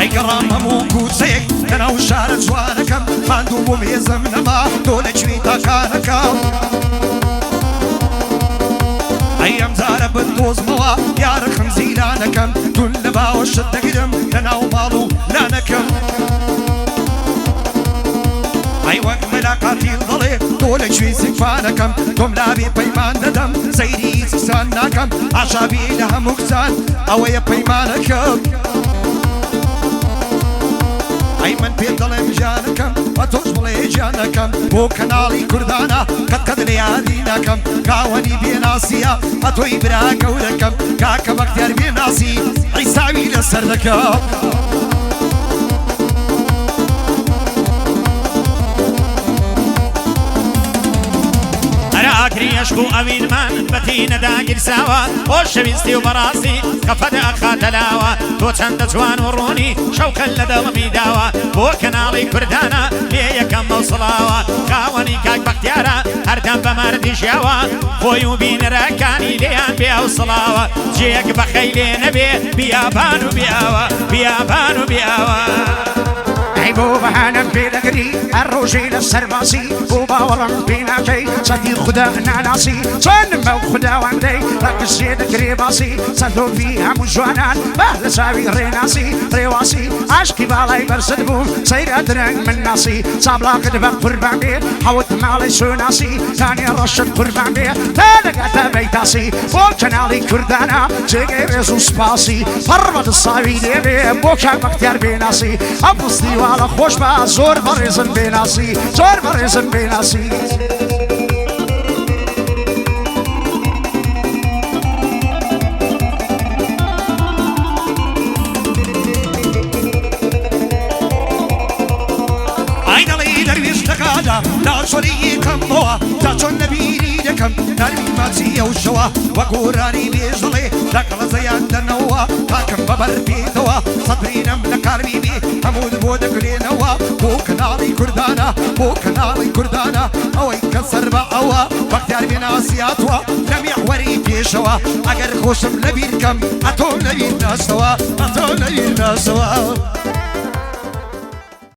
ئەیگەڕام هەموو کوچەیەک لەناو شارە جوانەکەم ماندوو بۆ مێزەم نەما تۆ لەکوێی تاکانەکەم ئەم جارە بندۆزمەوە یارەکەم زیرانەکەم تون لە باوەشت دەگرم لەناو ماڵ و لانەکەم ئەی وەک مەلاقاتیل دەڵێ تۆ لەکوێی زیگفانەکەم تۆم لابێ پەیمان دەدەم سەیری زستان ناکەم ئاشابی لە هەموو کچان ئەوەیە پەیمانەکەم ئەی من پێ دەڵێم ژیانەکەم بە تۆش بڵێ ژیانەکەم بۆ کەناڵی کوردانە قەت لە یادی ناکەم کاوەنی بێناسیە بە تۆی برا گەورەکەم کاکە بەختیار بێناسی عیساوی لەسەر دەکەم ئاکریەشک و ئەوینمان بەتینە داگیرساوە بۆ شەویستی و بەڕاستی کەفەدە ئەخاتەلاوە تۆ چەندە جوان و ڕوونی شەوکەل لە دڵمی داوە بۆ کەناڵی کوردانە لێ یەکەم مەوسڵاوە خاوەنی کاک بەختیارە هەردەم بە مەردی ژیاوە خۆی و بینەرەکانی لێیان بێ ئەوسڵاوە جێک بەخەی لێ نەبێ بیابان و بیاوە بیابان و بیاوە بۆ بەهانم پێدەگری هەر ڕۆژەی لە سەرباسی بۆ باوەڕم پێ ناکەی چەندی خوددا ناناسی چۆنم بەو خودداوەندەی ڕەکسێ دەکرێ باسی چەندۆفی هەموو جوانان با لە چاوی ڕێناسی ڕێواسی عاشقی باڵای بەرزت بووم سەیرە درەنگ من ناسی چابلاکت بە قوربان بێ حەوت ماڵی سۆناسی تانی ڕەشت قوربان بێ تا دەگاتە بەیتاسی بۆ کەناڵی کوردانە جێگەی ڕێز و سپاسی پەڕبەت ساوی لێبێ بۆ کاک بەختیار بێناسی ئەپستی واڵە خوش با زور بریزن بیناسی زور بریزن بیناسی ئایدەڵی دەروێش دەکادا ناچۆری کەمەوە تا چۆن نەبیری دەکەم نەرمی ماچی ئەو شەوە وە گۆرانی بێژ دەڵێ دەکەڵەزەیان دەنەوە تاکەم بەبەر پێیتەوە سەبرینەم لە کاربیبی هەموو بۆ دەگرێنەوە بۆ کەناڵی کوردانە بۆ کەناڵی کوردانە ئەوەی کە سەر بە ئەوە بەختیار بێناسیاتوە لە میحوەری پێشەوە ئەگەر خۆشم لەبیر کەم ئەتۆم لەبیر ناسەوە ئەتۆم لەبیر ناسەوە